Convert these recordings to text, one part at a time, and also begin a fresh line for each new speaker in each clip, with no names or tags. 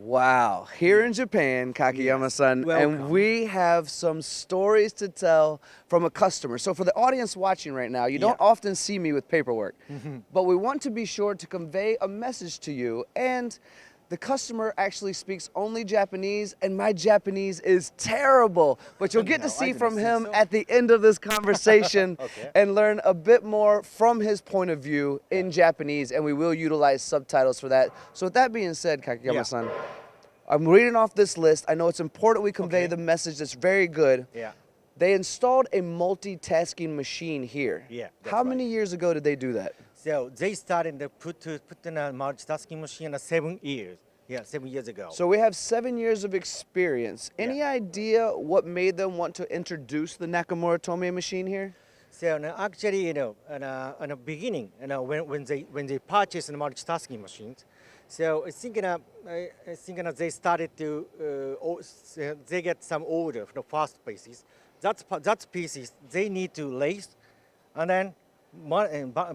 Wow. Here in Japan, Kakiyama-san,
Welcome.
and we have some stories to tell from a customer. So for the audience watching right now, you don't often see me with paperwork, but we want to be sure to convey a message to you. And the customer actually speaks only Japanese, and my Japanese is terrible. But you'll get to see from him at the end of this conversation and learn a bit more from his point of view in Japanese, and we will utilize subtitles for that. So with that being said, Kakiyama-san, I'm reading off this list. I know it's important we convey the message that's very good. They installed a multitasking machine here. How many years ago did they do that?
So they started to put in a multitasking machine 7 years. 7 years ago.
So we have 7 years of experience. Any idea what made them want to introduce the Nakamura Tome machine here?
So actually, in the beginning, when they purchased the multitasking machines, so I think they started to they get some order from the first pieces. That's pieces they need to lace, and then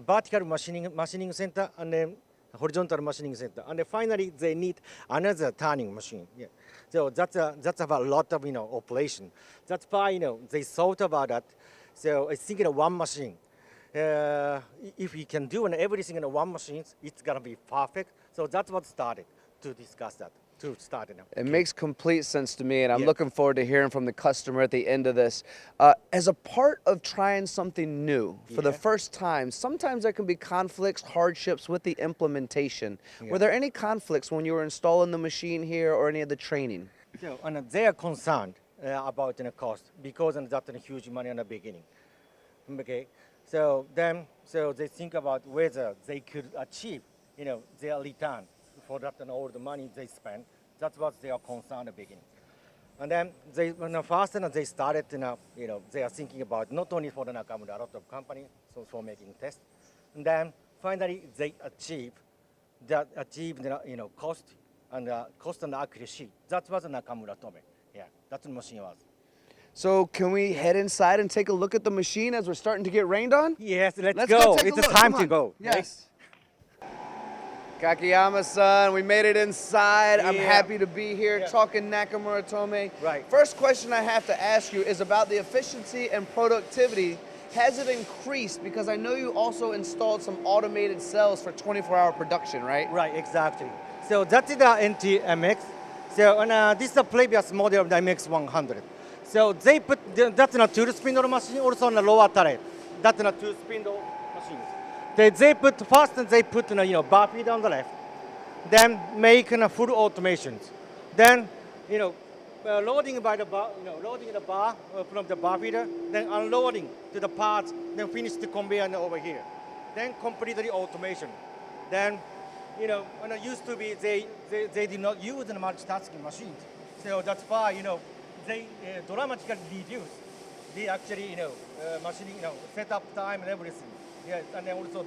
vertical machining center, and then horizontal machining center, and then finally they need another turning machine. So that's a lot of operation. That's why they thought about that. So I think one machine. If we can do everything in one machine, it's gonna be perfect. So that's what started to discuss that. It
makes complete sense to me, and I'm looking forward to hearing from the customer at the end of this. As a part of trying something new for the first time, sometimes there can be conflicts, hardships with the implementation. Were there any conflicts when you were installing the machine here or any of the training?
So, they are concerned about the cost because that's a huge money in the beginning. Okay, so they think about whether they could achieve their return for that and all the money they spend. That's what they are concerned at the beginning. And then they started, they are thinking about not only for the Nakamura, a lot of companies, so for making tests. And then finally they achieve the cost and accuracy. That was the Nakamura Tome. That's what the machine was.
So can we head inside and take a look at the machine as we're starting to get rained on?
Yes, let's go. It's time to go.
Yes. Kakiyama-san, we made it inside. I'm happy to be here talking Nakamura Tome. First question I have to ask you is about the efficiency and productivity. Has it increased? Because I know you also installed some automated cells for 24-hour production, right?
Right, exactly. So that is the NTMX. So this is the previous model of the MX100. So they put that's a two-spindle machine also on the lower turret. That's a two-spindle machine. They put bar feed on the left, then make full automations. Then loading by the bar, loading the bar from the bar feeder, then unloading to the parts, then finish the conveyor over here. Then completely automation. Then when it used to be they did not use the multitasking machines, so that's why they dramatically reduce the actually machining setup time and everything. And then also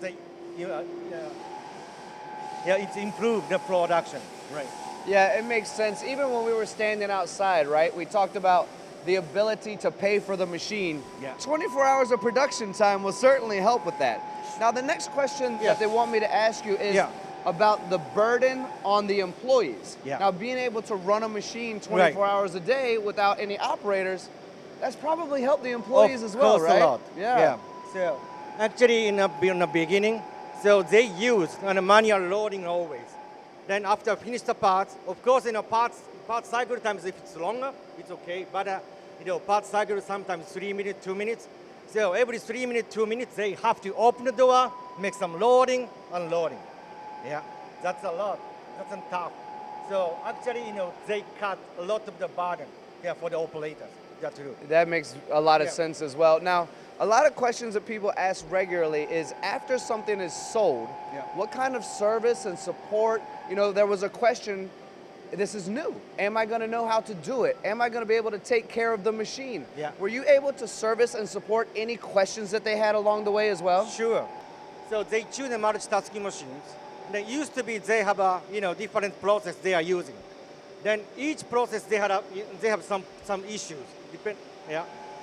it's improved the production. Right.
Yeah, it makes sense. Even when we were standing outside, right, we talked about the ability to pay for the machine. 24 hours of production time will certainly help with that. Now, the next question that they want me to ask you is about the burden on the employees. Now, being able to run a machine 24 hours a day without any operators, that's probably helped the employees as well, right?
A lot. So actually, in the beginning, so they use manual loading always. Then after finish the parts, of course, part cycle times if it's longer, it's okay. But part cycle sometimes 3 minutes, 2 minutes. So every 3 minutes, 2 minutes, they have to open the door, make some loading, unloading. That's a lot. That's tough. So actually, they cut a lot of the burden for the operators. That's true.
That makes a lot of sense as well. Now, a lot of questions that people ask regularly is after something is sold, what kind of service and support? There was a question, this is new. Am I going to know how to do it? Am I going to be able to take care of the machine? Were you able to service and support any questions that they had along the way as well?
Sure. So they choose the multitasking machines. They used to be they have a different process they are using. Then each process they have some issues.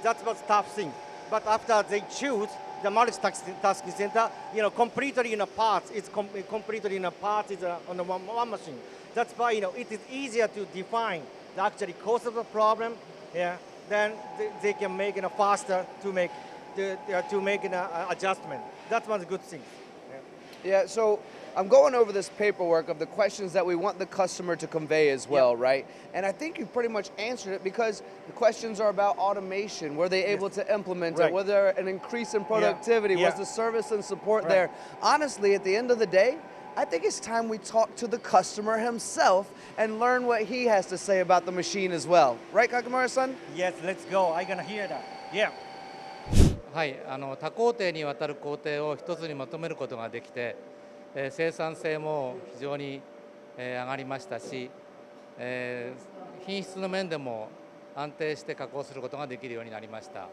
That was tough thing. But after they choose the multitasking center, completely in a parts. It's completely in a parts. It's on the one machine. That's why it is easier to define the actually cause of the problem. Yeah, then they can make it faster to make an adjustment. That's one good thing.
Yeah, so I'm going over this paperwork of the questions that we want the customer to convey as well, right? And I think you pretty much answered it because the questions are about automation. Were they able to implement it? Was there an increase in productivity? Was the service and support there? Honestly, at the end of the day, I think it's time we talk to the customer himself and learn what he has to say about the machine as well. Right, Nakamura-san?
Yes, let's go. I'm gonna hear that. Yeah.
はい、多工程にわたる工程を一つにまとめることができて、生産性も非常に、上がりましたし、品質の面でも安定して加工することができるようになりました。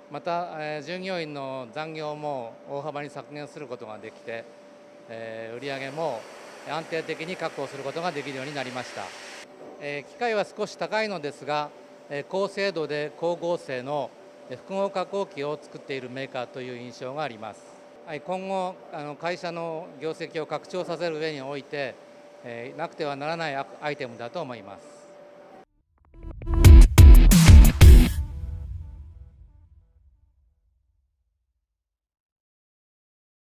また、従業員の残業も大幅に削減することができて、売上も安定的に確保することができるようになりました。機械は少し高いのですが、高精度で高合成の複合加工機を作っているメーカーという印象があります。今後会社の業績を拡張させる上において、なくてはならないアイテムだと思います。